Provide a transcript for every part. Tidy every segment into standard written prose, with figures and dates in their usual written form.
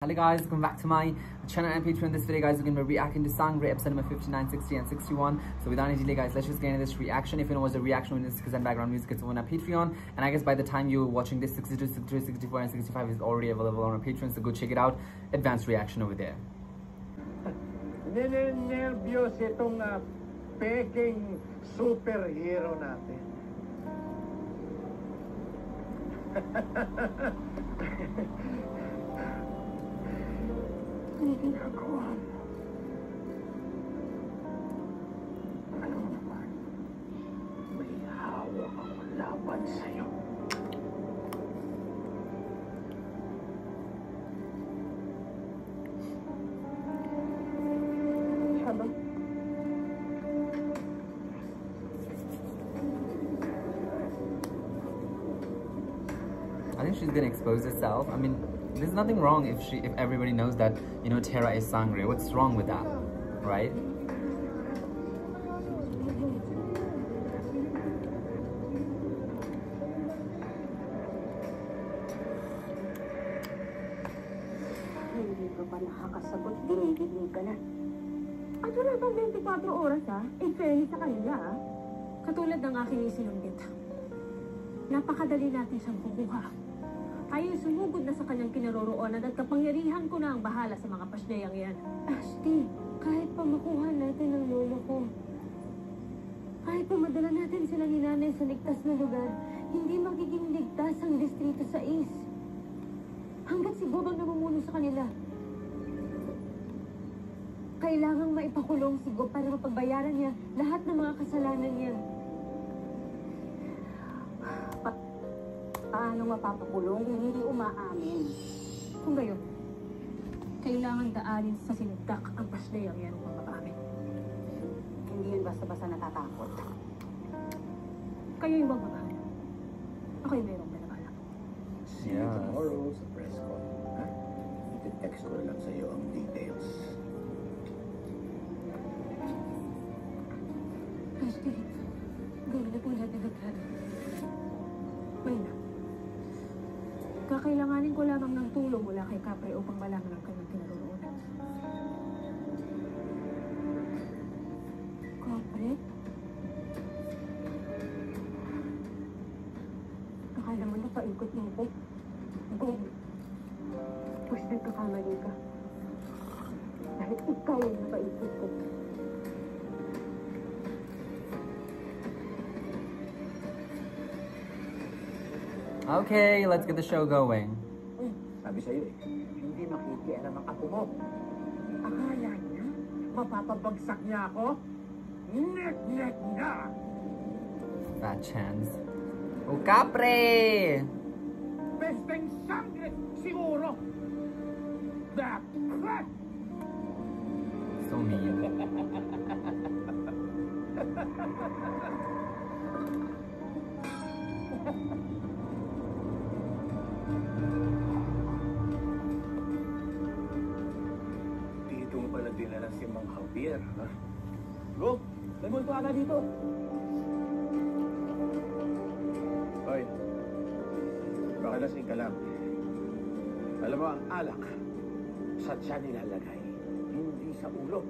Hello guys, welcome back to my channel and Patreon. In this video guys, we're going to be reacting to Sangre episode number 59, 60 and 61. So without any delay guys, let's just get into this reaction. If you know what's a reaction with this and background music, it's on our Patreon. And I guess by the time you're watching this, 62, 63, 64 and 65 is already available on our Patreon. So go check it out. Advanced reaction over there. Nervyos itong peking superhero natin. Ang ginagawa mo? Ano naman? May hawak ang laban sa'yo. Saba? I think she's gonna expose herself. I mean, there's nothing wrong if everybody knows that, you know, Terra is Sangre. What's wrong with that, right? Hindi ka pa nakakasagot, dinidinig ka na. At wala pang 24 oras ha, in fairness sa kanila ha. Katulad ng aking isinunggit. Napakadali natin siyang kukuha. Tayo sumugod na sa kanyang kinaroroonan at kapangyarihan ko na ang bahala sa mga pasnayang yan. Ashley, kahit pa makuha natin ang lolo ko, kahit pa madala natin sila ni nanay sa ligtas na lugar, hindi magiging ligtas ang Distrito 6. Hanggat siguro namumuno sa kanila. Kailangang maipakulong si Go para mapagbayaran niya lahat ng mga kasalanan niya. Paano mapapakulong kung hindi umaamin? Kung gayon, kailangan daanin sa sinagdak ang paslayang yan upang mapaamin. Hindi yun basta-basta natatakot. Kayo yung bang mabahal? Ako yung mayroong balabalak. See you tomorrow sa press con. Ha? I-text ko lang sa'yo ang details. Ashley, gawin na po natin ang plano. May na. Kakailanganin ko lamang ng tulong mula kay Capre upang malaman ang kanyang kinaroroonan. Capre? Akala mo na paikot mo ko. Go. Push nagkakamali ka. Dahil ikaw ang napaikot ko. Okay, let's get the show going. Sabi sa'yo hindi makikialam ang apo mo. Akala niya, mapapabagsak niya ako? Nek na! Fat chance. Oh, Capre! Besteng sangre, siguro! That crap! So mean. Dito mo pala dinala si Mang Javier, ha? Go! May multo agad dito! Hoy, baka lasing ka lang. Alam mo, ang alak, sa tiyan nilalagay, hindi sa ulo.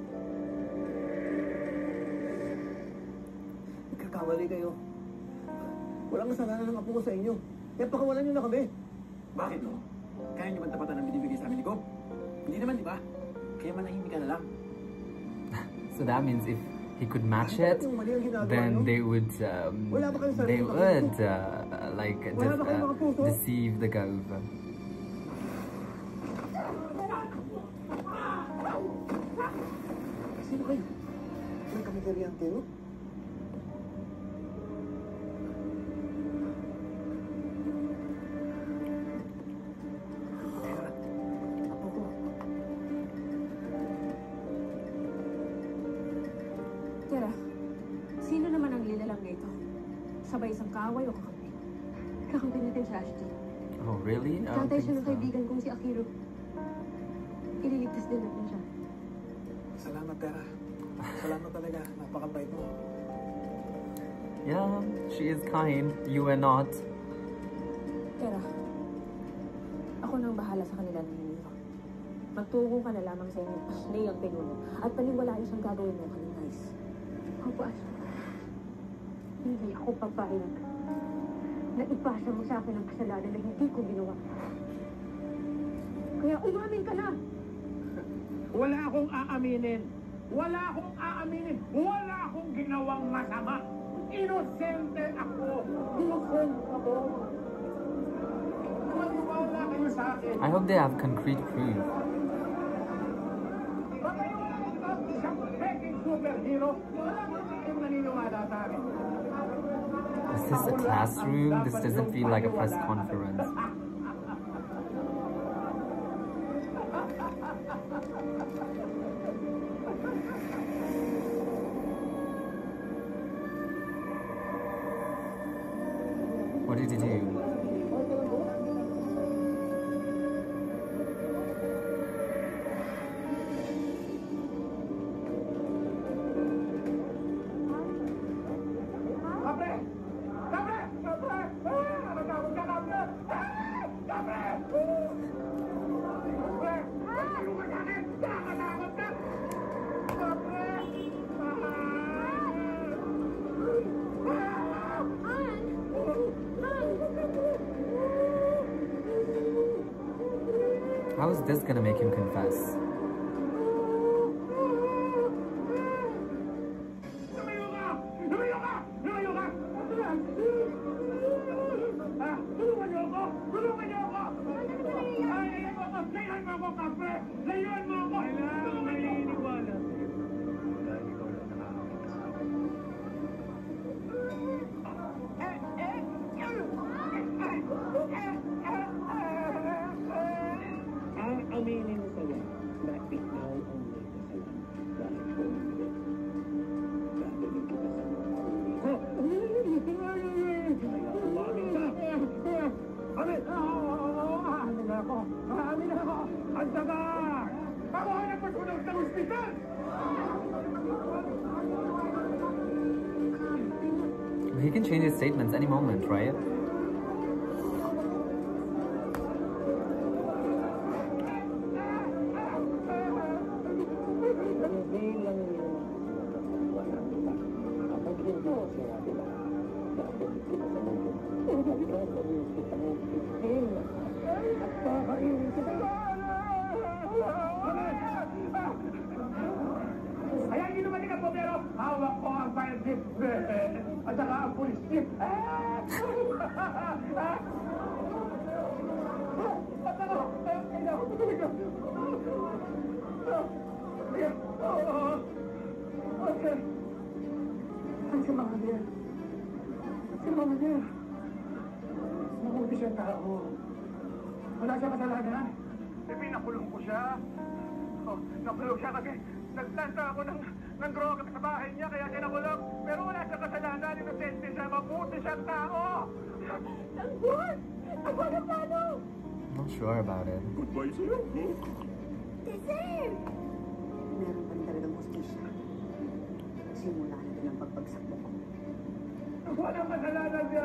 Nagkakamali kayo. Walang kasalanan ng apo ko sa inyo. Kaya pakawalan niyo na kami. Bakit no? Kaya niyo ba tapatan ang binibigay sa amin ni Gob? Hindi naman, di ba? Kaya manahimik ka na lang. So that means if he could match it, then they would like deceive the Gove. Sino kayo? May kamagaryante, no? Tara, sino naman ang lilalang na ito? Sabay isang kaaway o kakampi? Kakampi natin si Ashley. Oh, really? I don't Tatay think siya ng so. kaibigan kong si Akiro. Ililigtas din natin siya. Salamat, Tara. Salamat talaga. Napakabait mo. Yeah, she is kind. You are not. Tara, ako nang bahala sa kanila ng Nero. Magtungo ka na lamang sa inyong Leong pinuno at paniwalain siyang gagawin mo kami guys. Opo, Asha. Hindi ako papayag na ipasa mo sa akin ang kasalanan na hindi ko ginawa. Kaya umamin ka na! Wala akong aaminin. Wala akong aaminin. Wala akong ginawang masama. Inosente ako. Inosente ako. Maniwala kayo sa akin. I hope they have concrete proof. Is this a classroom? This doesn't feel like a press conference. What did he do? How is this gonna make him confess? Aminin sa'yo na ikaw ang may kasalanan dahil kung gagawin kita sa mga kaya umamin ka. Amin! Amin ako! Amin ako! Ang tagal! Ako ang nagpasunog sa ospital! He can change his statements any moment, right? Kaya hindi naman ikaw po, pero hawak ko ang fire jeep at saka ang police jeep. Ang si Mama Dear. Si Mama Dear. Mabuti siyang tao. Wala siya kasalanan. Pinakulong ko siya. Nakulong siya kasi nagplanta ako ng droga sa bahay niya kaya siya nakulong. Pero wala siya kasalanan. Inosente siya. Mabuti siyang tao. Tanggol! Ako na paano? I'm not sure about it. Goodbye sa'yo. Tisir! Meron pa rin talagang hustisya. Simula na din ang pagbagsak mo ko. Walang kasalanan siya.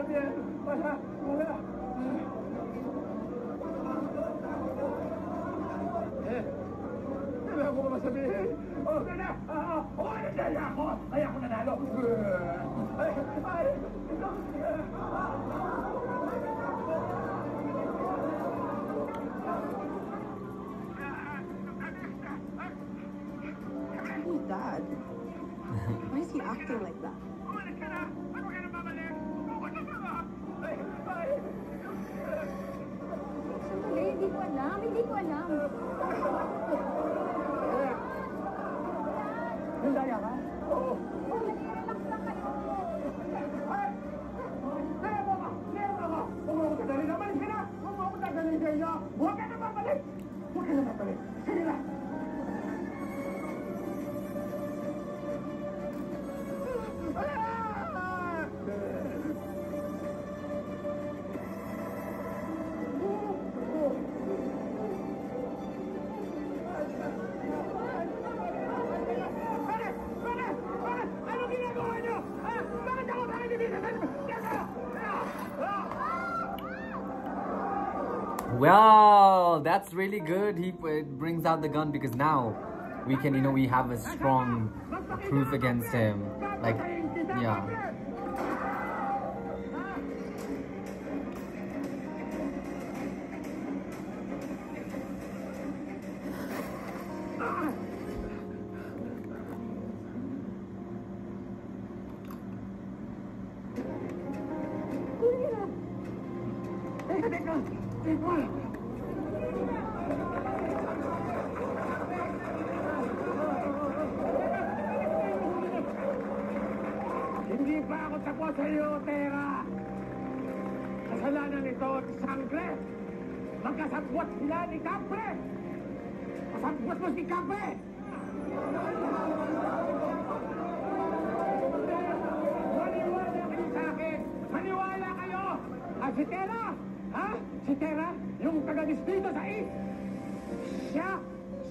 Wala. Wala ko ba masabihin? Okay na! Nanalo ako! Ay, ako nanalo! Oh, Dad. Why is he acting like that? Umalis ka na! Ano ka na babalik? Umalis ka na! Sandali, hindi ko alam. Hindi ko alam. Nandaya ka? Oo. Relax lang kayo. Ay! Kaya mo ka! Huwag mo ko dadalhin! Umalis ka na! Huwag mo ko dadalhin sa inyo! Huwag ka na babalik! Huwag ka na babalik! Sige na! Well, Well, that's really good. He brings out the gun because now we can, we have a strong proof against him. Like, yeah. Hindi pa ako tapos sa iyo, Tera. Kasalanan nito at Sangre. Magkasabwat sila ni Capre. Kasabwat mo si Capre. Maniwala kayo sa akin. Maniwala kayo. Si Tera, ha? Si Tera, yung taga-distrito sa East. Siya,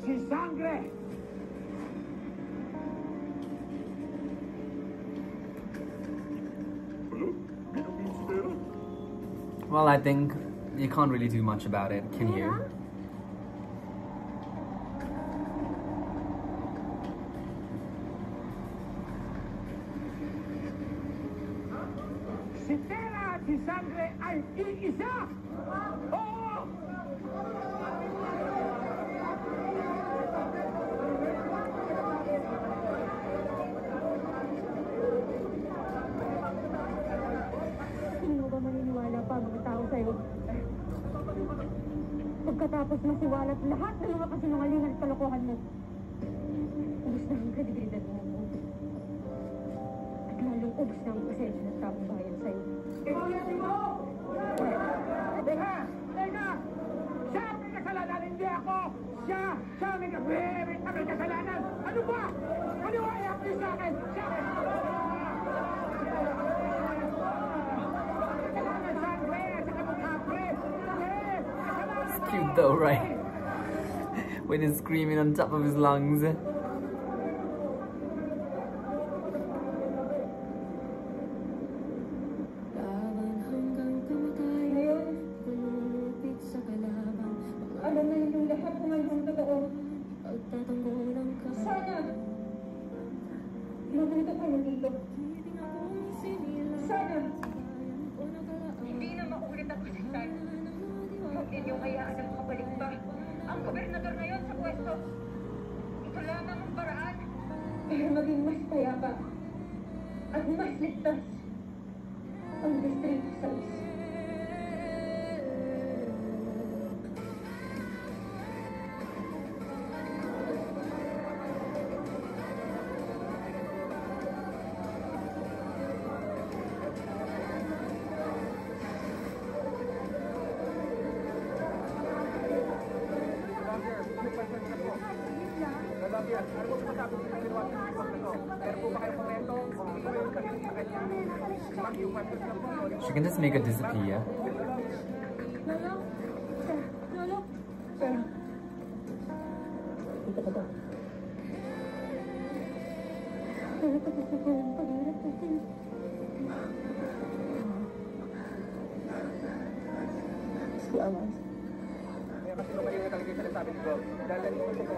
si Sangre. Well, I think you can't really do much about it, can you? Si Tera at si Sangre ay iisa! Oo! Hindi mo ba maniniwala pa mga tao sa'yo? Pagkatapos masiwalat lahat ng mga kasinungalingan at kalokohan mo, ubus na ang kredibilidad mo. At lalong ubus na ang pasensya ng taong bayan sa'yo. Teka! Teka! Siya ang may kasalanan, hindi ako! Siya ang may kasalanan! Ano ba? Maniwala kayo sa akin! Siya! It's cute though, right? When he's screaming on top of his lungs. Alam na yung lahat kung ano ang totoo. Sana! Mabuto ka na dito. Sana! Hindi na maulit ang kasisan. Huwag ninyong hayaan na makabalik pa. Ang gobernador ngayon sa pwesto. Ito lamang ang paraan. Para maging mas payapa at mas ligtas ang distrito sa East. She can just make her disappear. Lolo? Lolo? Pero... Dito ka ba? Pero tapos na po ang paghirap natin. Si Amas. Kaya kasi naman yung talaga yung sinasabi ko. Dahil mo ito ko.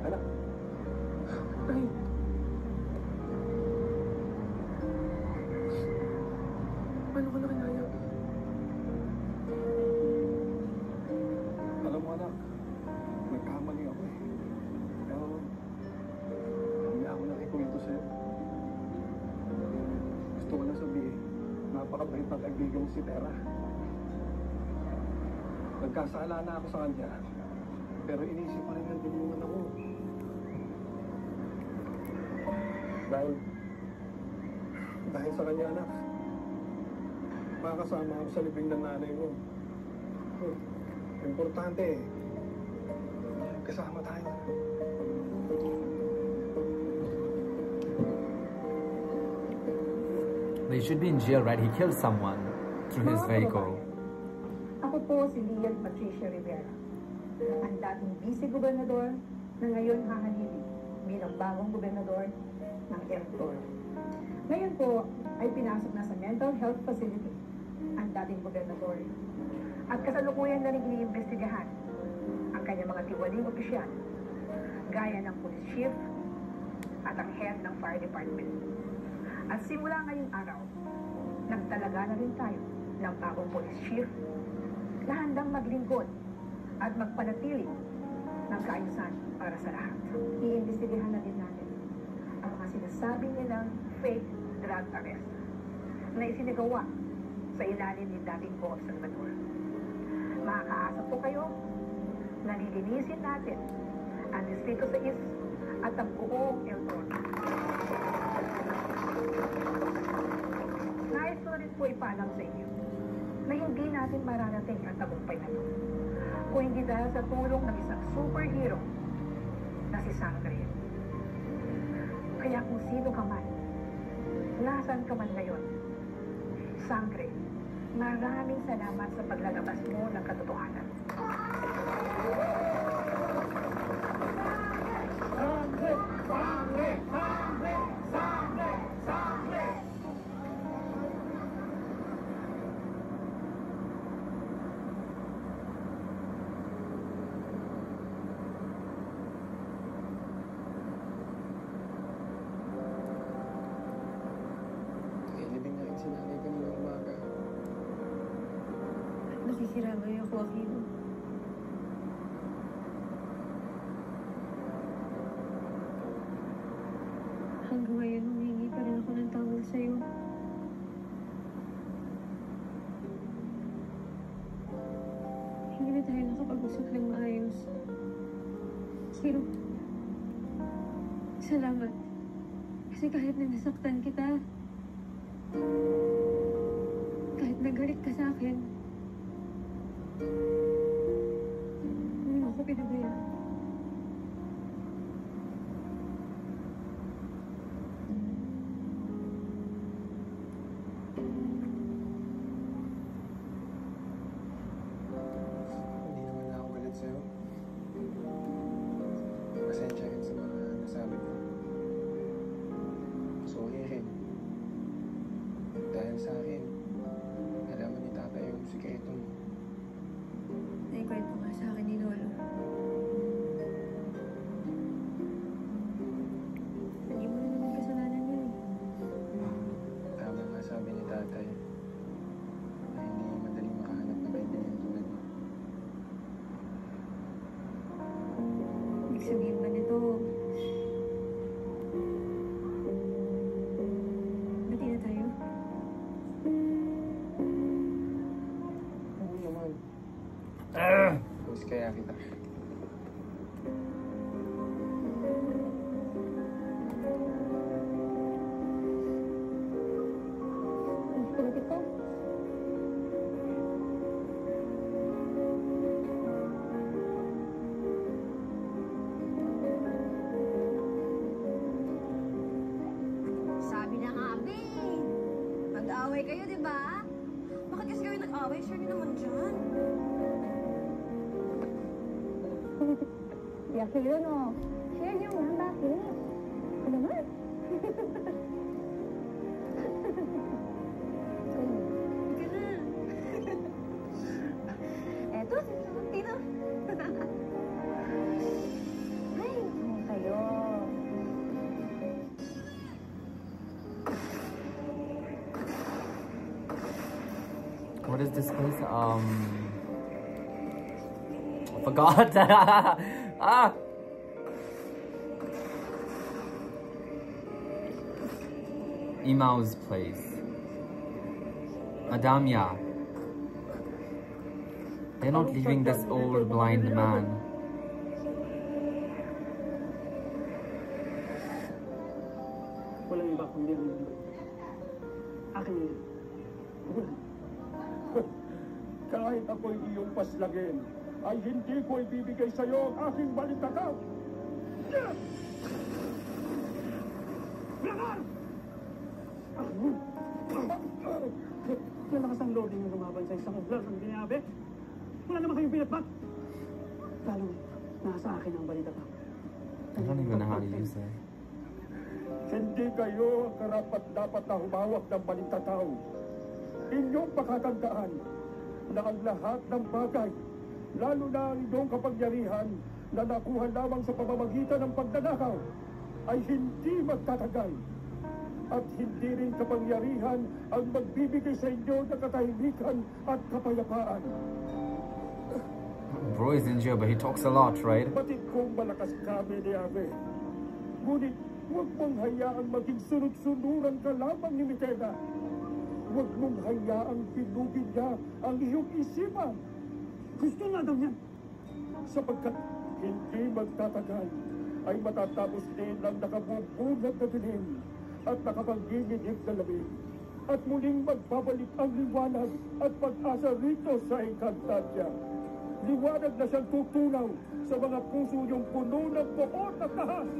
Anak. Ay. Paano ko na kinaya? Alam mo anak, nagkamali ako eh. Pero, hindi ako nakikwento sa'yo. Gusto ko na sabihin, napakabait ng kaibigan si Tera. Nagkasala na ako sa kanya, pero inisip pa rin ng tulungan ako. Dahil sa kanya anak, makakasama ako sa libing ng nanay mo. Importante eh. Kasama tayo. He should be in jail, right? He killed someone through his Mga vehicle. kababayan, ako po si Lian Patricia Rivera, ang dating vice-gobernador na ngayon hahalili bilang bagong gobernador ng El Toro. Ngayon po ay pinasok na sa mental health facility ang dating gobernador at kasalukuyan na rin iniimbestigahan ang kanyang mga tiwaling opisyal gaya ng police chief at ang head ng fire department. At simula ngayong araw, nagtalaga na rin tayo ng bagong police chief na handang maglingkod at magpanatili ng kaayusan para sa lahat. Iimbestigahan na din natin ang mga sinasabi nilang fake drug arrest na isinagawa sa ilalim ni dating Pope Salvador. Makakaasa po kayo na lilinisin natin ang Distrito 6 at ang buong El Toro. Nais ko rin po ipaalam sa inyo na hindi natin mararating ang tagumpay na ito kung hindi dahil sa tulong ng isang superhero na si Sangre. Kaya kung sino ka man, nasan ka man ngayon, Sangre, maraming salamat sa paglalabas mo ng katotohanan. Sangre! Sangre! Sangre! Sangre! Sangre! Ilibing na rin si nanay kanina umaga. Nakikira ngayon ako, Aquino. Hanggang ngayon, humingi pa rin ako ng tawag sa'yo. Hindi na tayo nakapag-usap ng maayos. Pero, salamat. Kasi kahit na nasaktan kita, kahit nagalit ka sa akin, hindi mo ako pinabayaan. Hindi naman na ako galit sa'yo. Pasensya rin sa mga nasabi ko. Sorry rin. Dahil sa akin, nalaman ni Tata yung sikreto mo. Naikwento nga sa akin ni Lolo. Hindi mo na naman kasalanan yun. Tama nga sabi ni Tatay na hindi madaling makahanap ng kaibigan tulad mo. Ibig sabihin ba nito? Bati na tayo? Oo naman. Miss kaya kita. Ang kulit ito. Sabi na nga, Abe. Mag-away kayo, di ba? Bakit kasi kayo nag-away? Share niyo naman dyan. Ya, kayo no. Share niyo nga, bakit? Ano naman? Hindi ka na. Eto, sinunti na. Ay, ano kayo? What is this place? Forgot. Ah. Imau's place. Adamya. They're not leaving this old blind man. Walang iba kundi ang mundo. Akin yun. Kahit ako'y iyong paslagin, ay hindi ko ibibigay sa'yo ang aking balitakaw. Lakan! lalakas ang loob ninyo lumaban sa isang oblas ang binabi. Wala naman kayong pinatbat. Lalo, nasa akin ang balita pa. I don't even know how to use it. Hindi kayo ang karapat-dapat na humawak ng balitatao. Inyong pakatandaan na ang lahat ng bagay, lalo na ang inyong kapangyarihan na nakuha lamang sa pamamagitan ng pagnanakaw, ay hindi magtatagal. At hindi rin kapangyarihan ang magbibigay sa inyo ng katahimikan at kapayapaan. Bro is in jail, but he talks a lot, right? Batid kong malakas kami ni Ave. Ngunit huwag mong hayaang maging sunod-sunuran ka lamang ni Mitena. Huwag mong hayaang pinugin niya ang iyong isipan. Gusto na daw niyan. Sapagkat hindi magtatagal ay matatapos din ang nakabubunag na dilim at nakapanginginig na lamig. At muling magbabalik ang liwanag at pag-asa rito sa Encantadia. Liwanag na siyang tutunaw sa mga puso yung puno ng poot at tahas.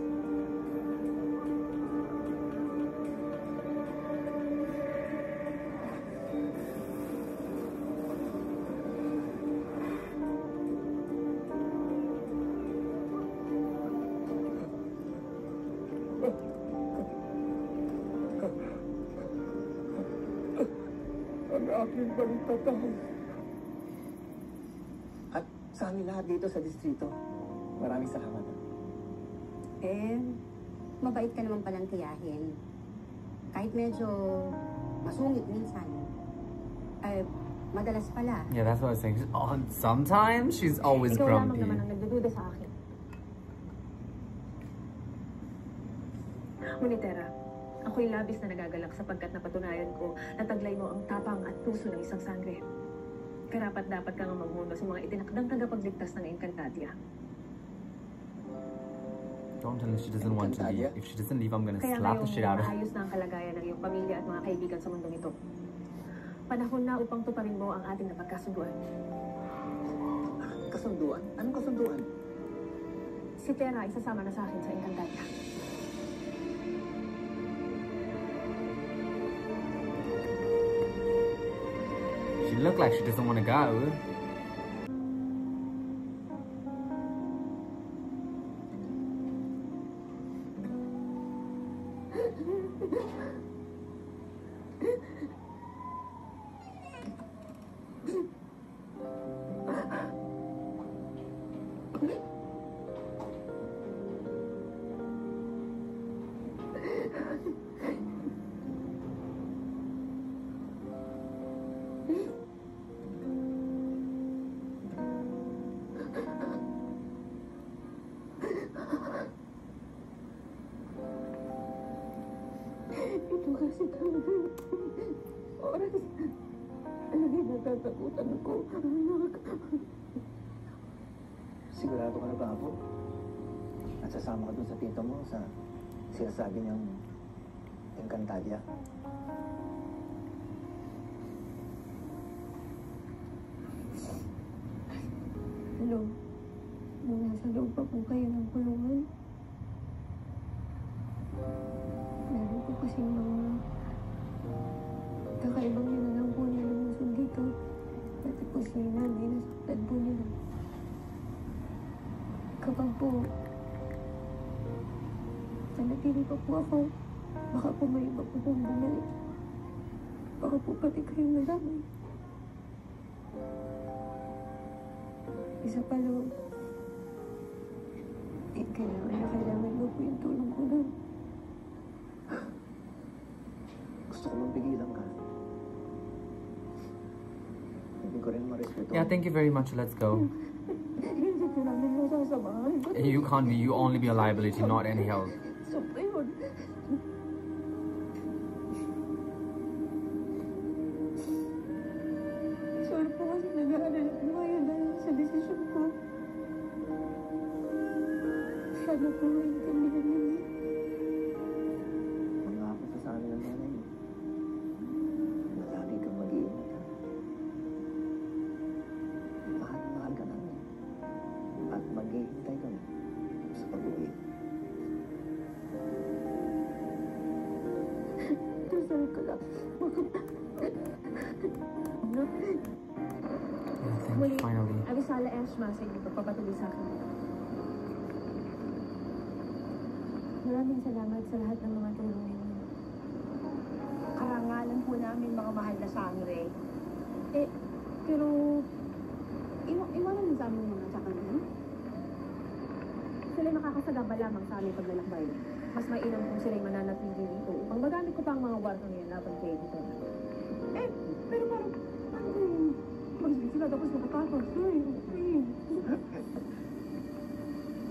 Ang aking balitatao. At sa amin lahat dito sa distrito, maraming salamat. Mabait ka naman palang tiyahin. Kahit medyo masungit minsan. Madalas pala. Yeah, that's what I was saying. Sometimes she's always Ikaw lamang grumpy. naman ang nagdududa sa akin. Munitera, ako'y labis na nagagalak sapagkat napatunayan ko na taglay mo ang tapang at puso ng isang sangre. Karapat dapat kang magmuno sa mga itinakdang tagapagligtas ng Encantadia. Don't tell her she doesn't want to leave. If she doesn't leave, I'm gonna Kaya slap the ngayong shit out of her. maayos na ang kalagayan ng iyong pamilya at mga kaibigan sa mundong ito. Panahon na upang tuparin mo ang ating napagkasunduan. Kasunduan? Anong kasunduan? Si Tera ay sasama na sa akin sa Encantadia. She looked like she doesn't want to go. Ito kasi kami oras na nagtatakutan ako. Sigurado ka na ba ako? At sasama ka dun sa tito mo sa sinasabi niyang Encantadia? Hello? Nung nasa loob pa po kayo ng kulungan, meron po kasi mga kakaibang yun na lang po niya lumusog dito. Dati po si nanay, nasaktan po niya. Kapag po nanatili pa po ako, baka po may iba po pong bumalik. Baka po pati kayong nadamay. Isa pa lang, kailangan mo po yung tulong ko doon. Gusto ko mong pigilan ka. Hindi ko rin marespeto. Yeah, thank you very much. Let's go. Hindi ko namin masasamahan. You can't be. You only be a liability, not any help. Sobra yun. Sorry po kasi nag-aalala ko ngayon dahil sa desisyon ko. Sana po maintindihan ninyo. Mangako ka sa amin ng nanay mo. Na lagi kang mag-iingat ha. Mahal na mahal ka namin. At mag-iintay kami sa pag-uwi. Dasal ko lang. no? Yeah, Muli, finally. Avisala Eshma sa inyo pagpapatuloy sa akin. Maraming salamat sa lahat ng mga tulong ninyo. Karangalan po namin, mga mahal na sangre. Pero, iwanan mo sa amin mga tsakanan. Sila'y makakasagaba lamang sa aming paglalakbay. Mas mainam kung sila'y mananatili dito upang magamit ko pa ang mga warto niya laban kay dito. Pero parang magising sila tapos makatakas.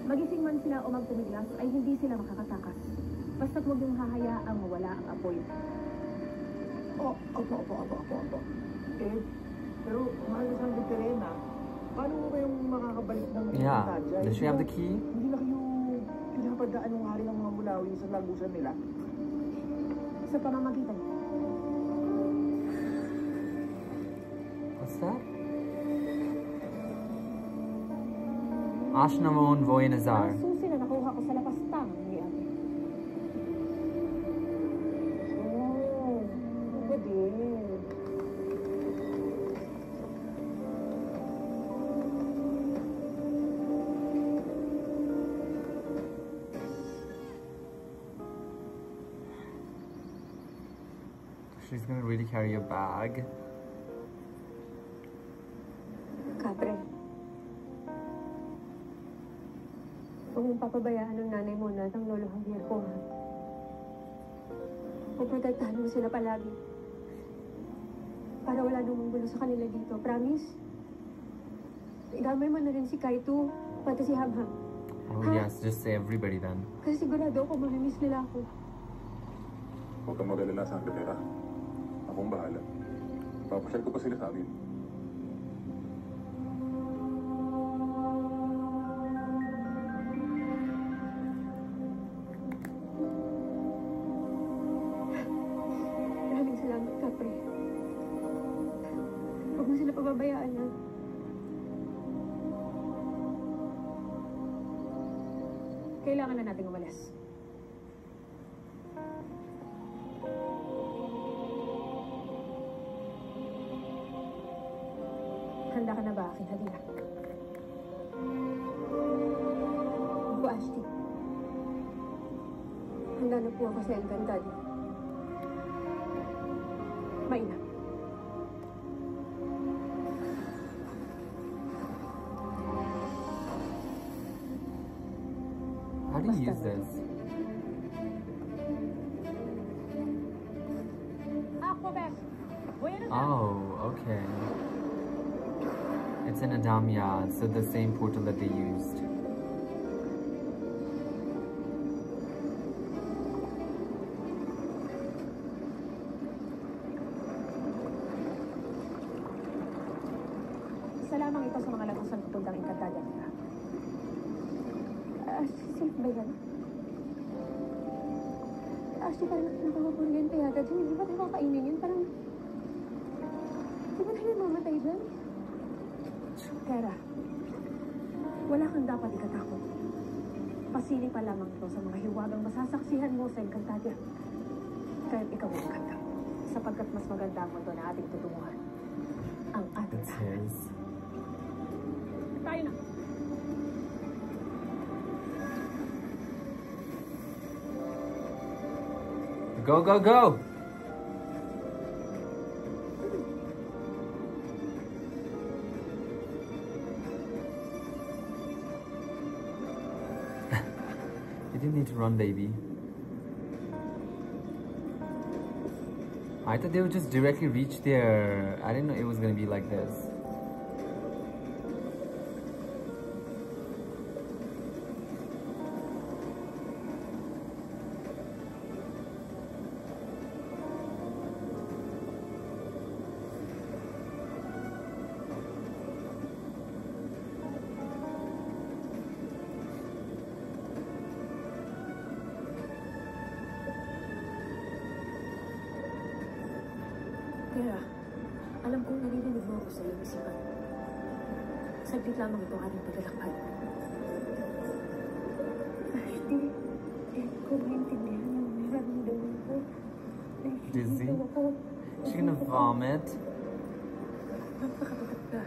Magising man sila o magpumiglas ay hindi sila makakatakas. Basta't huwag yung hahayaang mawala ang apoy. Opo. Pero mahal na Sangre Terena, paano mo kayong makakabalik ng Yeah. Nadia? Does she have the key? Hindi na kayo pinapadaan ng hari ng mga Mulawi sa lagusan nila. Sa pamamagitan. What's that? Ashnamon Voyanazar. Ang susi na nakuha ko sa lapastang ni ate. Pwede. She's gonna really carry a bag. Kapre. Huwag mong papabayaan ng nanay mo na at ang lolo Javier ko, ha? Puprotektahan mo sila palagi. Para wala namang gulo sa kanila dito. Promise? Idamay mo na rin si Kaito, pati si Hamham. Oh yes, just say everybody then. Kasi sigurado ako mamimiss nila ako. Huwag kang mag-alala sa Angkatera. Akong bahala. Papasyal ko pa sila sa amin. Maraming salamat, Kapre. Huwag mo sila pababayaan, ha? Kailangan na nating umalis. Handa ka na ba, aking hadiah? Po, Ashti. Handa na po ako sa Encantadia. Mainam. How do you use this? Oh, okay. It's in Adamya, so the same portal that they used. Isa lamang ito sa mga lagusan papuntang Encantadia. Safe ba yan? Actually, parang nakakakuryente yata. Hindi ba tayo kakainin yun? Parang... Di ba tayo mamatay dyan? Tera, wala kang dapat ikatakot. Pasili pa lamang ito sa mga hiwagang masasaksihan mo sa Encantadia. Kaya't ikaw ang maganda. Sapagkat mas maganda ang mundo na ating tutunguhan. Ang ating It's his. Tayo na. Go, go, go! You didn't need to run, baby. I thought they would just directly reach there. I didn't know it was gonna be like this. Tera, alam kong naririnig mo ako sa iyong isipan. Saglit lamang ito ang ating paglalakbay. Ashti, hindi ko maintindihan ang nararamdaman ko. Dizzy? Nahihilo ako. She's gonna vomit. Magpakatapat ka.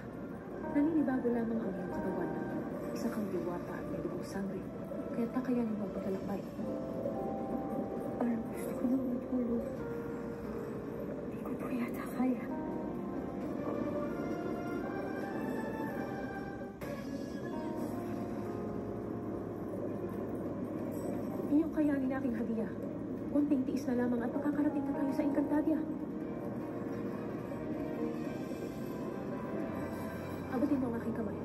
Naninibago lamang ang iyong katawan. Isa kang diwata at may dugong sangre. Kaya kakayanin mo ang paglalakbay. Parang gusto ko nang matulog. Hindi ko po yata kaya. Iyong kayanin na aking hadiah. Konting tiis na lamang at makakarating na tayo sa Encantadia. Abutin mo ang aking kamay.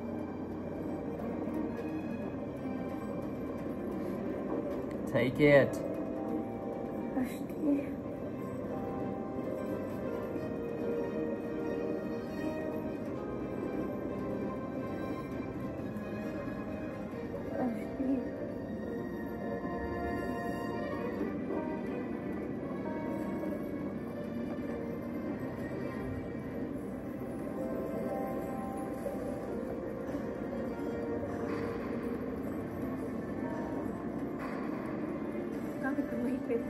Take it. Ashley. Ashley. Bakit kang mahigpit?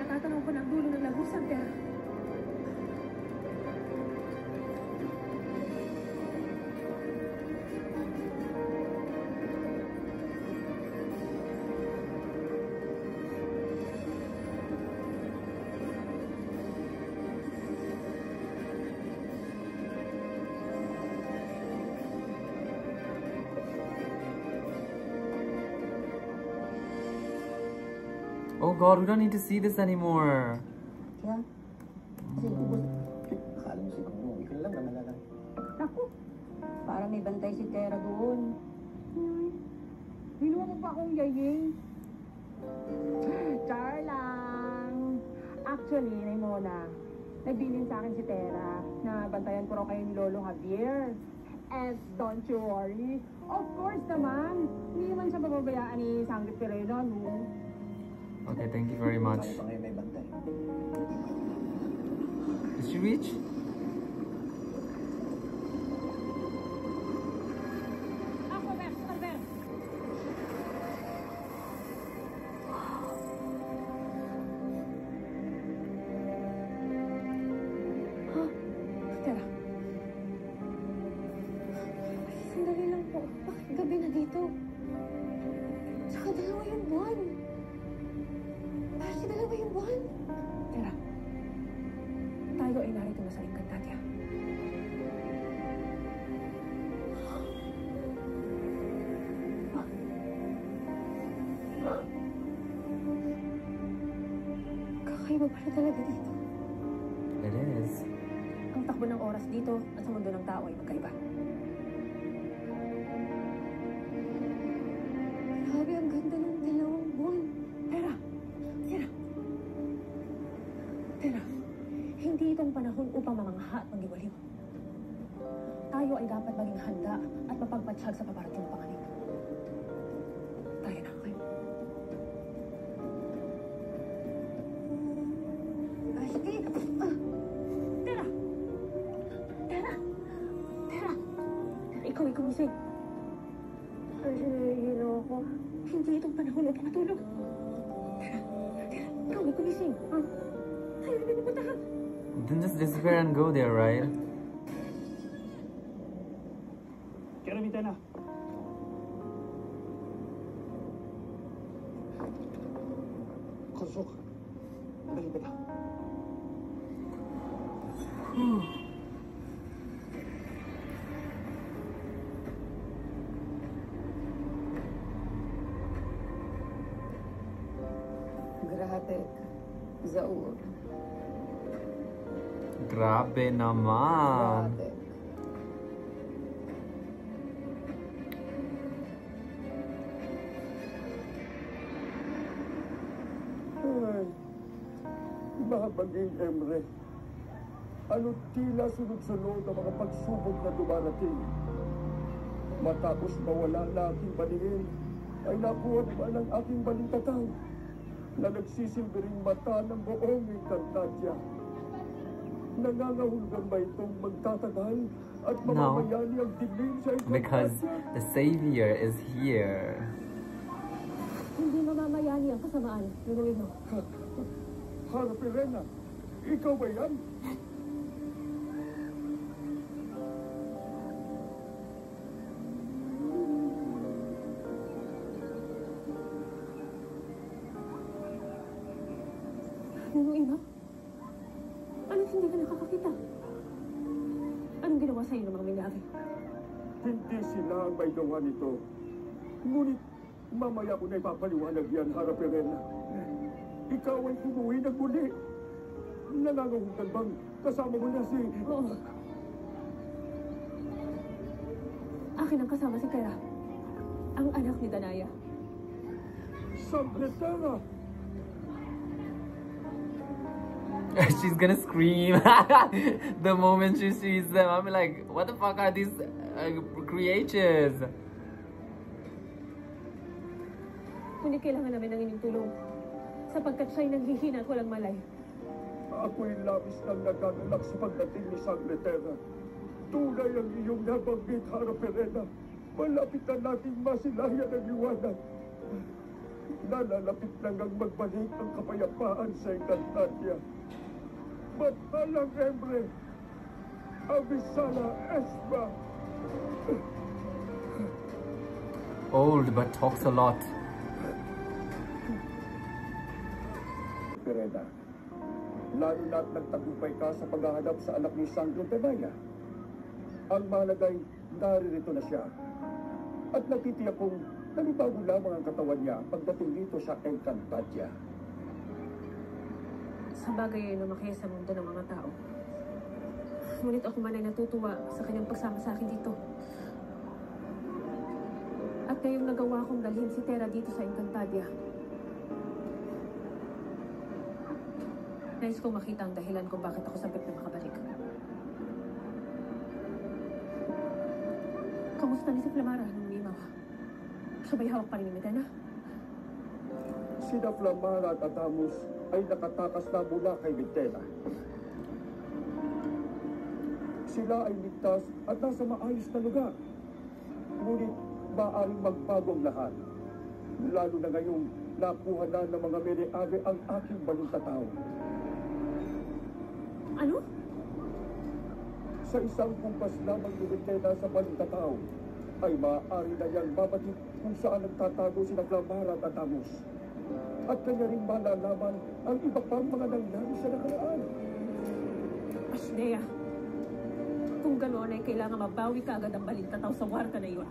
Natatanaw ko ng dulo ng lagusang pera. Oh God, we don't need to see this anymore. Kaya? Kasi ubos. Akala mo siguro, ikaw lang naman lang. Naku, parang may bantay si Tera doon. Binuha mo pa akong yaying. Char lang. Actually, Raymona, nagbilin sa akin si Tera na bantayan ko raw kayo ni Lolo Javier. And don't you worry. Of course naman. Hindi naman siya bababayaan ni Sangre Pereno, no? Okay, thank you very much. Paano pa ngayon may bantay? Did she reach? Ako, Bex! Albert! Tara. Sandali lang po. Bakit gabi na dito? Tsaka dalawa yung buwan. Bakit dalawa yung buwan? Tara. Tayo ay narito na sa Encantadia. Kakaiba pala talaga dito. It is. Ang takbo ng oras dito at sa mundo ng tao ay magkaiba. Grabe, ang ganda ng dalawang buwan. Tara! Tara! Tara! Hindi itong panahon upang mamangha at mangiwaliw. Tayo ay dapat maging handa at mapagpatsyag sa paparating na panganib. Tayo na kayo. Ashley! Tara! Tara! Tara! Ikaw ay gumising. Hilo ako. Hindi itong panahon upang matulog. Tara! Tara! Ikaw ay gumising. Tayo na pinupuntahan. Then just disappear and go there, right? Kiramita na. Kusok. Dali ba? Grabe. Zaur. Grabe naman. Grabe. Ay, Mahabaging Emre. Ano tila sunod-sunod ang mga pagsubok na dumarating. Matapos mawala na aking paningin, ay nakuha naman ang aking balintataw na nagsisilbi ring mata ng buong Encantadia. Nangangahulugan ba itong magtatagal at mamamayani ang dilim sa Encantadia? Because the Savior is here. Hindi mamamayani ang kasamaan. Gagawin mo. Hara Perena, ikaw ba yan? nakakakita. Anong ginawa sa'yo ng mga may-ari? Hindi sila ang may gawa nito. Ngunit mamaya ko na ipapaliwanag yan, Harap Elena. Ikaw ay umuwi ng muli. Nangangahutan bang kasama mo na si... Oo. Akin ang kasama si Kera. Ang anak ni Danaya. Sagretera! She's gonna scream the moment she sees them. I'm like, what the fuck are these creatures? Ngunit kailangan namin ng inyong tulong. Sapagkat siya'y nanghihina at walang malay. Ako'y labis ng nagagalak sa pagdating ni Sagretera. Tunay ang iyong nabanggit, Harap Elena. Malapit na nating masilayan ang liwanag. Nalalapit lang ang magbalik ang kapayapaan sa Encantadia. Matalang Emre, Avisala Esma. Old but talks a lot. Pereda, lalo na't nagtagumpay ka sa paghahanap sa anak ni Sangre Danaya. Ang malagay, naririto na siya. At natitiyak kong nalibago lamang ang katawan niya pagdating dito sa Encantadia. Sa bagay ay lumaki sa mundo ng mga tao. Ngunit ako man ay natutuwa sa kanyang pagsama sa akin dito. At ngayong nagawa kong dalhin si Terra dito sa Encantadia. Nais kong makita ang dahilan kung bakit ako sabik na makabalik. Kamusta ni si Flamara nung umimaw? Siya ba'y hawak pa rin ni Medena? Sina Flamara at Adamus ay nakatakas na mula kay Medena. Sila ay ligtas at nasa maayos na lugar. Ngunit maaaring magbago ang lahat. Lalo na ngayong nakuha na ng mga may-ari ang aking balintataw. Ano? Sa isang kumpas lamang ni Medena sa balintataw, ay maaari na niyang mabatid kung saan nagtatago sina Flamara at Adamus. At kanya rin malalaman ang iba pang mga nangyari sa nakaraan. Ashlea, kung ganoon ay kailangan mabawi ka agad ang balintataw sa warta na iyon.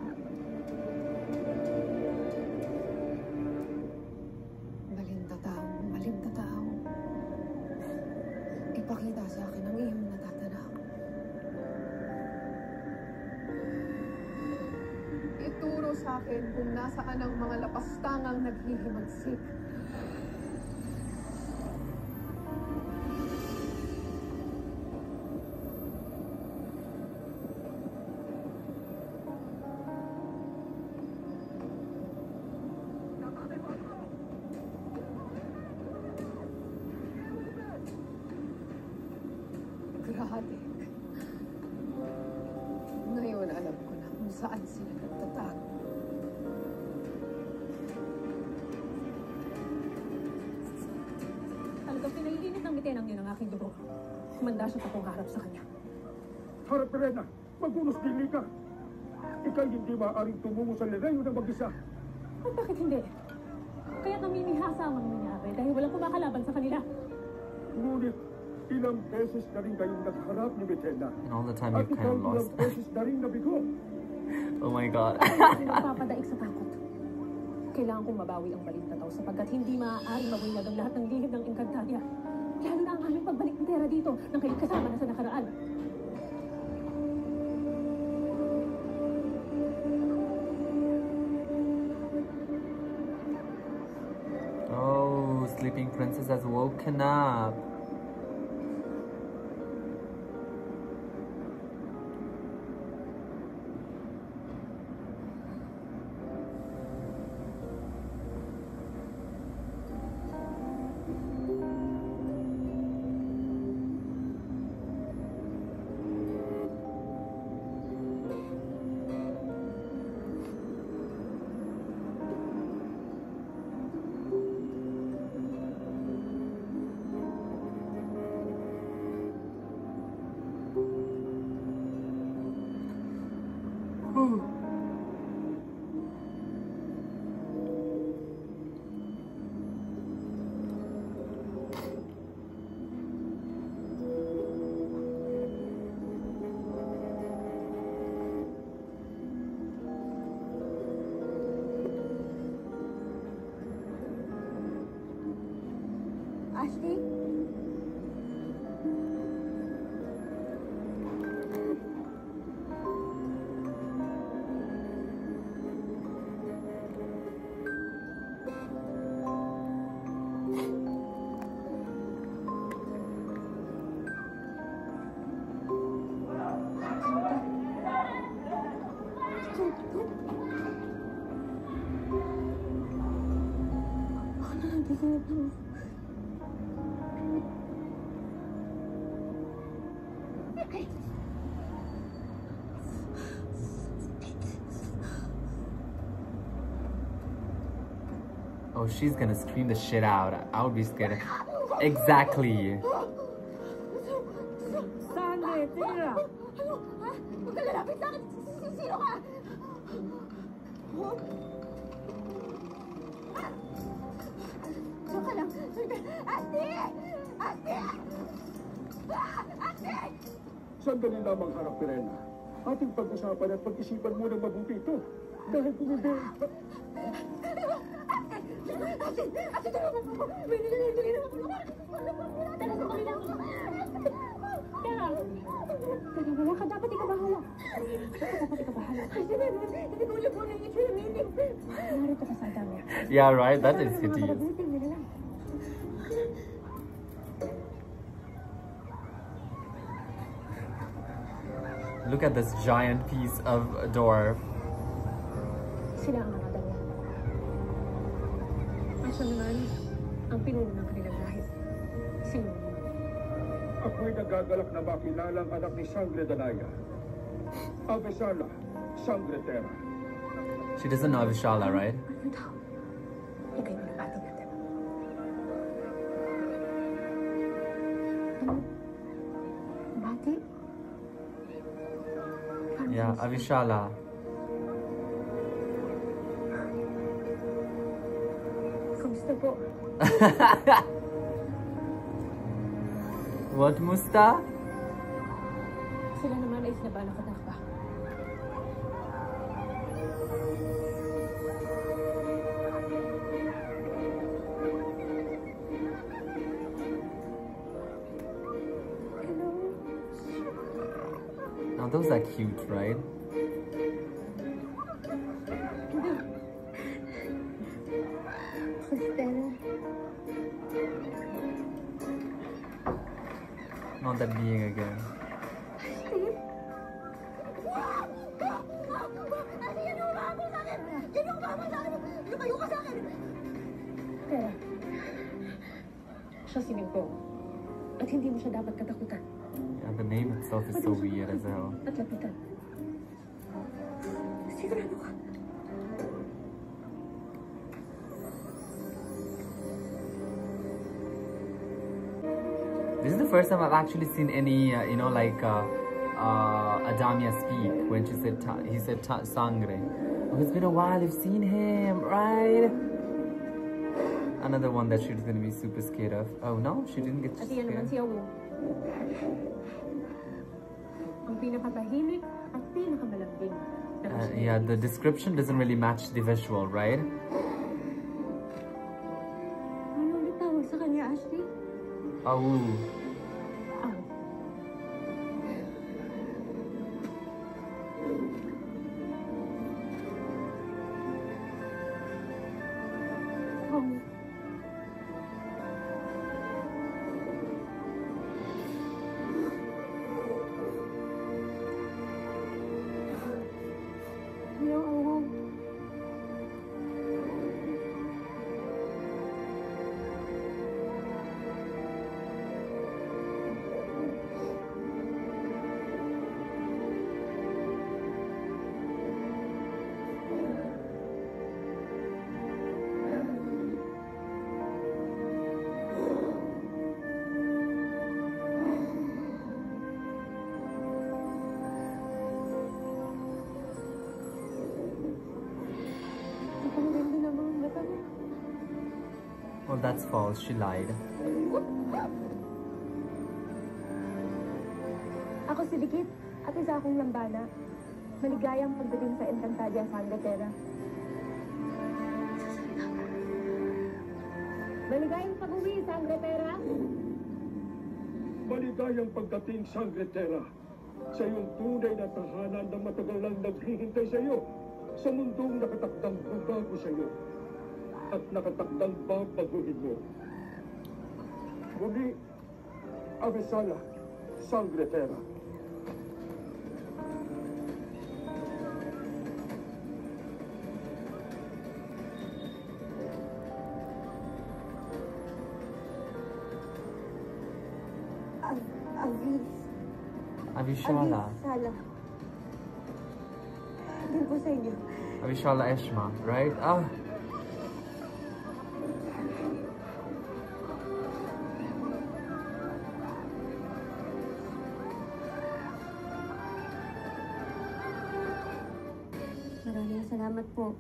Balintataw. Ipakita sa akin ang iyong natatanaw. Ituro sa akin kung nasaan ang mga lapastangang naghihimagsik. Grabe. Ngayon alam ko na kung saan sila nagtatago. Talagang pinailinit ng bitenang yun ang aking dugo. Kumanda siya pa kung harap sa kanya. Harap Elena, magunos dili ka. Ika'y hindi maaaring tumungo sa Lerayo na mag-isa. At bakit hindi? Kaya namimihasa ang mga nangyari dahil walang kumakalaban sa kanila. Ngunit, ilang beses na rin kayong nagharap ni Medena. And all the time At you've kind ikaw of ilang lost. beses na rin nabigo. Oh my god. Hindi nagpapadaig sa takot. Kailangan kong mabawi ang balintataw sapagkat hindi maaari mabunyag ang lahat ng lihim ng Encantadia. Lalo na ang aming pagbalik ni Terra dito nang kayo kasama na sa nakaraan. Oh, Sleeping Princess has woken up. Ashley? Oh, she's gonna scream the shit out. I would be scared. Exactly. Sandre, tira! Ano? Ha? Huwag ka lalapit sa akin! Sino ka? Diyan ka lang! Asti! Asti! Asti! Sandali lamang, Harap Pirena. Ating pag-usapan at pag-isipan mo ng mabuti ito. Dahil kung hindi... Asti! Asti! Tulungan mo! May nililili na ako! Teka, wala ka. Dapat ikabahala. Hindi ko ulit po na yung itsura meeting. Narito ka sa dami. Yeah, right? That is hideous. Look at this giant piece of door. Sila ang mga dalawa. Asa naman ang pinuno ng kanilang lahi? Sino? Ako'y nagagalak na makilala ang anak ni Sangre Danaya. Avesala, Sangre Terra. She doesn't know Avishala, right? Ano daw? Ikay mo na ating natin. Ano? Bati? Yeah, Avishala. Kamusta po? What, Musta? Sila naman ay sinabala-kadak pa. Now those are cute, right? Stella. Not that being again. Steve? Asti, yan yung umahabol sa akin! Yan yung umahabol sa akin! Lumayo ka sa akin! Tera. Siya si Mingko. At hindi mo siya dapat katakutan. Yeah, the name itself is so weird as hell. At lapitan. Sigurado ka. This is the first time I've actually seen any, Adamia speak when he said Sangre. Oh, it's been a while. You've seen him, right? Another one that she's gonna be super scared of. Oh no, she didn't get At yan naman scared. si Awu. Ang pinakatahimik at pinakamalambing. Yeah, the description doesn't really match the visual, right? Ano ulit tawag sa kanya, Ashley? Awu. Awu. Awu. Yung Awu. Napakaganda naman ang mata mo. Well, that's false. She lied. Ako si Dikit at isa akong lambana. Maligayang pagdating sa Encantadia Sangre Terra. Maligayang pag-uwi, Sangre Terra. Maligayang pagdating, Sangre Terra, sa iyong tunay na tahanan na matagal lang naghihintay sa iyo, sa mundong nakatakdang babago sa iyo, at nakatakdang babaguhin mo. Muli, Avesala, Sangre Terra. Avishala. Sala. Din po sa inyo. Avishala Eshma, right? Ah. Maraming salamat po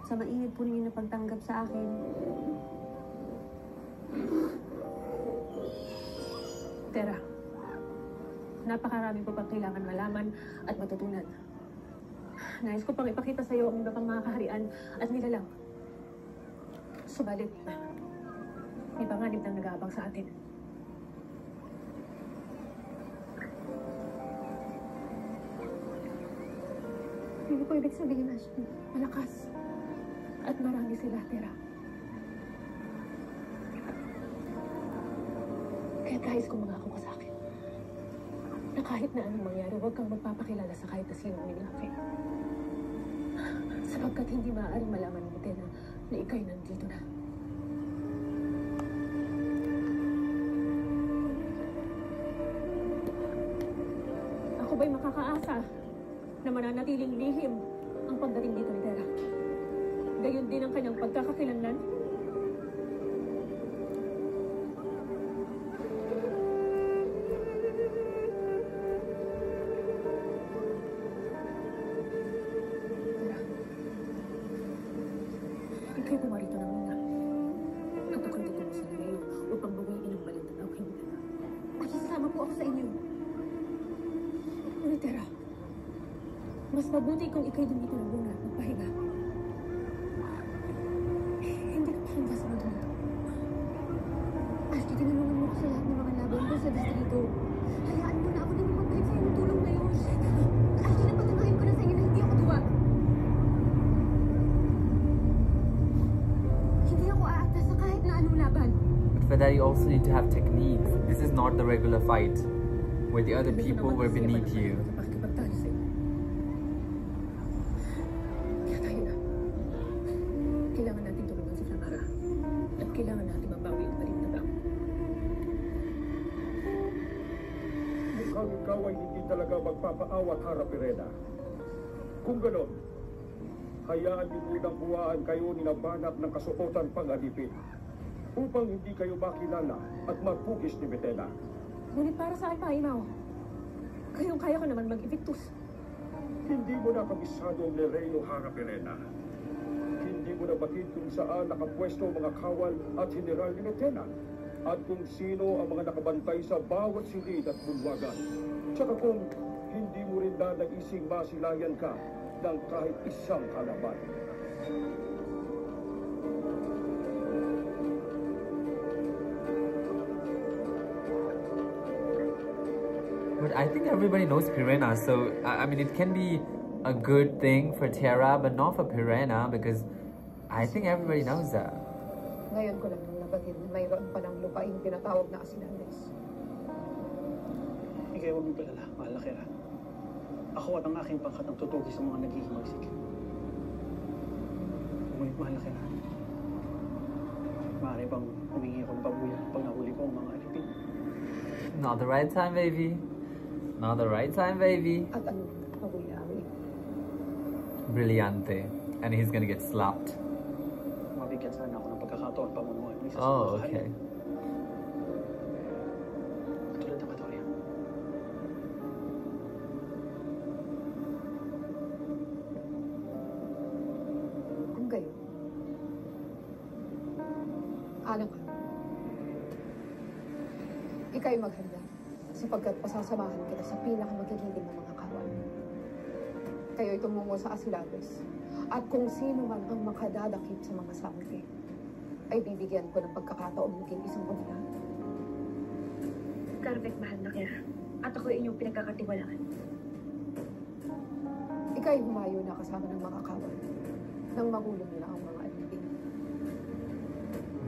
sa mainit po ninyo na pagtanggap sa akin. Terra, napakarami po pang kailangan malaman at matutunan. Nais ko pang ipakita sa iyo ang iba pang mga kaharian at nilalang. Subalit, may panganib na nag-aabang sa atin. Hindi po ibig sabihin, Ashley. Malakas. At marami sila, Terra. Kaya kahit kung mangako ka sa akin, na kahit na anong mangyari, huwag kang magpapakilala sa kahit na sinong Minlafe. Sapagkat hindi maaaring malaman ng Tena na ikay nandito na. Ako ba'y makakaasa na mananatiling lihim ang pagdating dito ni Terra? Gayon din ang kanyang pagkakakilanlan? Ika'y pumarito ng mga at ako'y tutungo sa ngayon upang bawiin ang balintanaw kay Mila. At sasama po ako sa inyo. Ngunit Terra, mas mabuti kung ika'y dumito na muna at magpahinga. Hindi na parang basta na dumito. Ashley, tinulungan mo ko sa lahat ng mga laban ko sa distrito. Hayaan mo na ako din mag-guide sa iyong tulong na yun. Ashley, napatunayan ko na sa inyo na hindi ako duwa. Hindi ako aatas sa kahit na anong laban. But for that, you also need to have techniques. This is not the regular fight where the other people were beneath you. Pakikipagtalo sa iyo. Kaya tayo na. Kailangan natin tulungan si Flamara. At kailangan natin mabawi ang balintanaw. Mukhang ikaw ay hindi talaga magpapaawat, Hara Pirena. Kung ganon, hayaan niyo munang buwaan kayo ni Nabanat ng kasuotan pang-alipin upang hindi kayo makilala at mapugis ni Betena. Ngunit para sa akin, Paimaw, kayong kaya ka naman mag-evictus. Hindi mo na kabisado ang Lereno, Hara Pirena. Hindi mo na batid kung saan nakapwesto ang mga kawal at general ni Betena at kung sino ang mga nakabantay sa bawat silid at bulwagan. Tsaka kung hindi mo rin na naising masilayan ka ng kahit isang kalaban. But I think everybody knows Pirena, so I mean it can be a good thing for Terra, but not for Pirena because I think everybody knows that. Ngayon ko lang nang nabatid na mayroon pa ng lupaing tinatawag na Asinales. Ikaw huwag mong palala, mahal na Kira. Ako at ang aking pangkat ang tutugi sa mga naghihimagsik. Ngunit mahal na Kira. Maaari bang humingi ako ng pabuyan pag nahuli ko ang mga alipin? Not the right time, baby. Not the right time, baby. At ano, pabuyawi. Brillante. And he's gonna get slapped. Mabigyan sana ako ng pagkakataon pamunuan ng isa sa Oh, mga okay. kaharian. Katulad ng Katoria. Kung gayon, alam ka, ika'y maghanda sapagkat pasasamahan kita sa pinakamagiging ng mga kawal. Kayo'y tumungo sa Asilales at kung sino man ang makadadakip sa mga sangre, ay bibigyan ko ng pagkakataon maging isang bumila. Carvet, mahal na Kira. At ako inyong pinagkakatiwalaan. Ika'y humayo na kasama ng mga kawan nang mahulog nila ang mga alipin.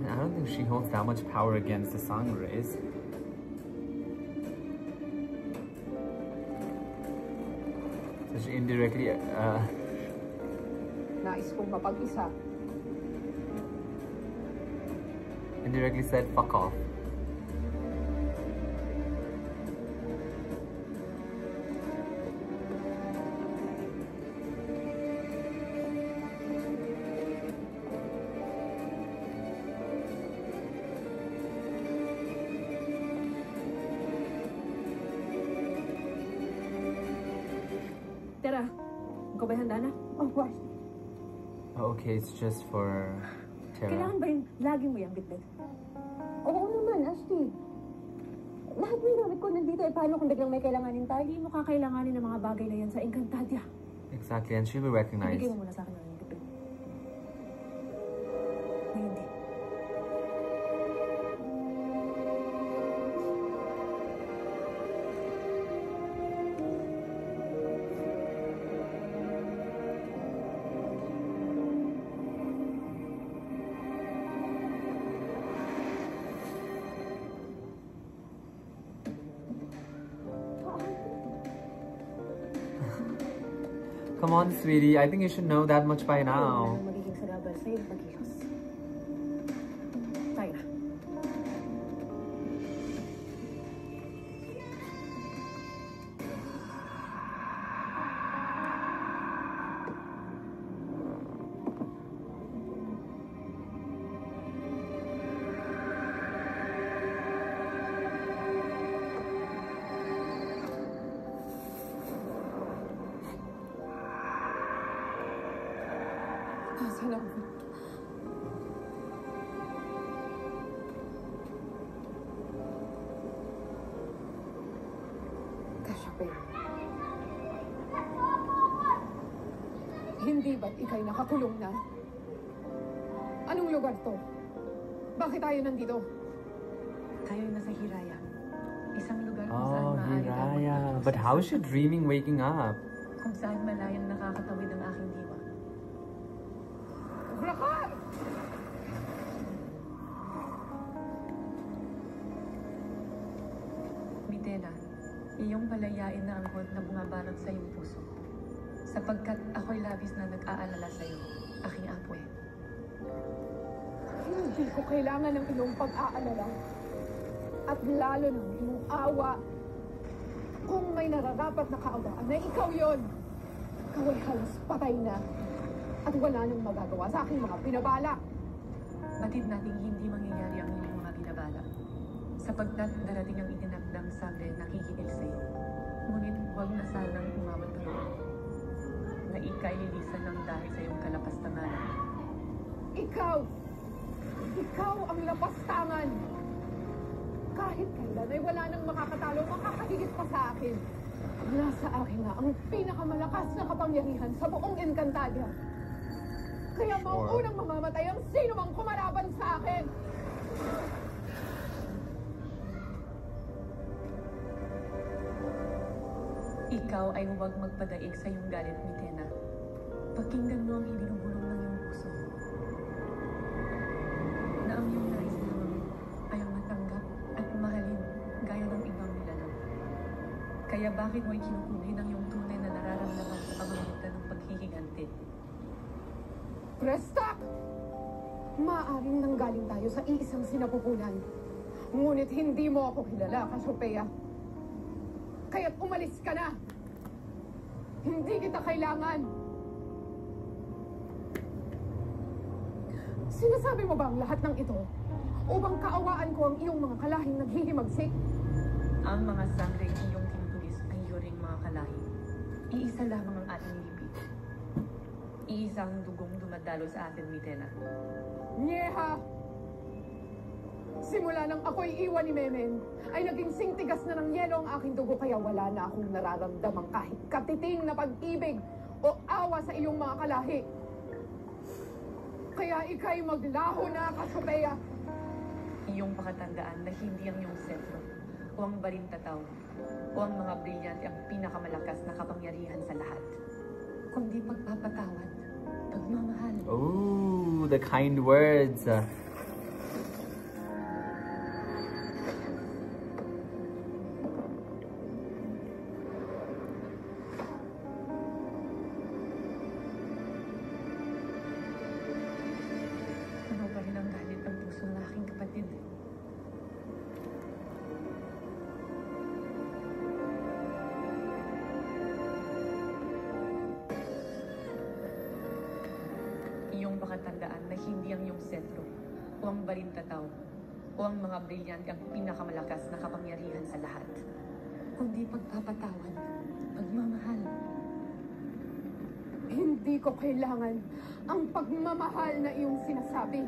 I don't think she holds that much power against the Sangres. So she indirectly, Nais kong mapag-isa. indirectly said, fuck off. Tara, ikaw ba'y handa na? Opo. Okay, it's just for Tara. Kailangan ba yung lagi mo yung bitbit? Oo naman, Ashley. Lahat ng gamit ko nandito, eh paano kung biglang may kailanganin tayo? Hindi mo kakailanganin ng mga bagay na yan sa Encantadia. Exactly, and she'll be recognized. Ibigay mo muna sa akin ng bitbit. Ngayon din. Come on, sweetie. I think you should know that much by now. Wala nang magiging sarabal sa'yo, maghihos. Tayo na. Nasaan ako? Cassiopeia. Hindi ba't ika'y nakakulong na? Anong lugar to? Bakit tayo nandito? Tayo nasa Hiraya. Isang lugar kung saan Oh, maaari ka Hiraya. magpapasok But how is she sa- dreaming waking up? Kung saan malayang nakakatawid ang aking diwa. Brakar! Mitena, iyong palayain na ang hod na bumabalot sa iyong puso. Sapagkat ako'y labis na nag-aalala sa iyo, aking apwe. Hindi ko kailangan ng iyong pag-aalala. At lalo ng iyong awa. Kung may nararapat na kaawaan na ikaw yon, ikaw ay halos patay na. At wala nang magagawa sa aking mga pinabala. Batid nating hindi mangyayari ang iyong mga binabala. Sapagkat darating ang itinakdang sabi na kikigil sa iyo. Ngunit huwag na sanang umawat ka loob. Na ika'y lilisan ng dahil sa iyong kalapastangan. Ikaw ang lapastangan. Kahit kailan ay wala nang makakatalo, makakahigit pa sa akin. Nasa akin na ang pinakamalakas na kapangyarihan sa buong Encantadia. Kaya mauunang mamamatay ang sino mang kumalaban sa akin. Ikaw ay huwag magpadaig sa iyong galit, Mitena. Pakinggan mo ang ibinubulong ng iyong puso. Na ang iyong nais lamang ay ang matanggap at mahalin gaya ng ibang nilalang. Kaya bakit mo ikinukubli ng iyong tunay na nararamdaman sa pamamagitan ng paghihiganti? Prestak! Maaring nanggaling tayo sa iisang sinapupunan. Ngunit hindi mo ako kilala, Cassiopeia. Kaya't umalis ka na! Hindi kita kailangan! Sinasabi mo ba ang lahat ng ito? Upang kaawaan ko ang iyong mga kalahing naghihimagsik? Ang mga sangreng iyong tinutulis ay iyong mga kalahi. Iisa lamang ang ating lipi. Iisang dugong dumadalo sa atin, Mitena. Nyeha! Simula nang ako'y iwan ni Memen, ay naging singtigas na ng yelo ang aking dugo, kaya wala na akong nararamdamang kahit katiting na pag-ibig o awa sa iyong mga kalahi. Kaya ika'y maglaho na, Cassiopeia. Iyong pakatandaan na hindi ang iyong sentro o ang balintataw o ang mga brilyante ang pinakamalakas na kapangyarihan sa lahat, kundi pagpapatawad, pagmamahal. Oh, the kind words. Ano ba rin ang galit ng puso ng aking kapatid? Iyong pakatandaan na hindi ang iyong sentro o ang balintataw o ang mga brilyante ang pinakamalakas na kapangyarihan sa lahat, kundi pagpapatawad, pagmamahal. Hindi ko kailangan ang pagmamahal na iyong sinasabi.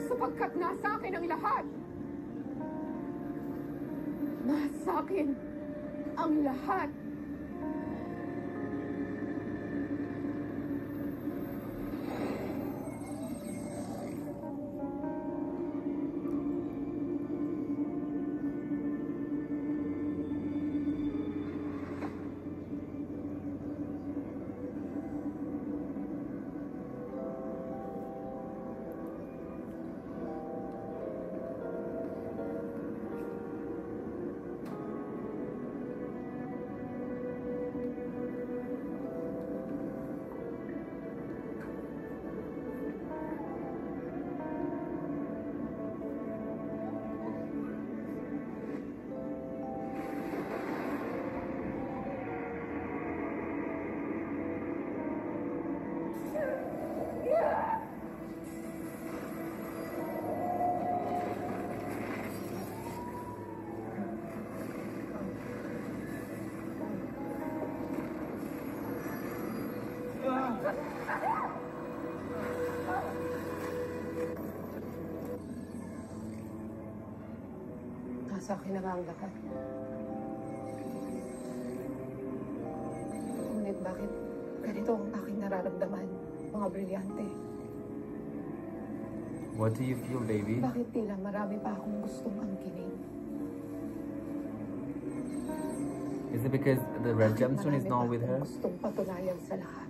Sapagkat nasa akin ang lahat. Nasa akin ang lahat. Nasa akin na nga ang lahat. Ngunit bakit ganito ang aking nararamdaman, mga brilyante? What do you feel, baby? Bakit tila marami pa akong gustong angkinin? Is it because the red Bakit gemstone is marami not pa with akong her? gustong patunayan sa lahat?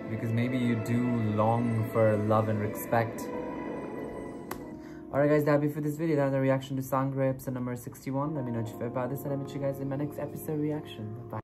Because maybe you do long for love and respect. Alright guys, that'll be for this video. That's the reaction to Sangre episode number 61. Let me know if you felt about this and I'll meet you guys in my next episode reaction. Bye.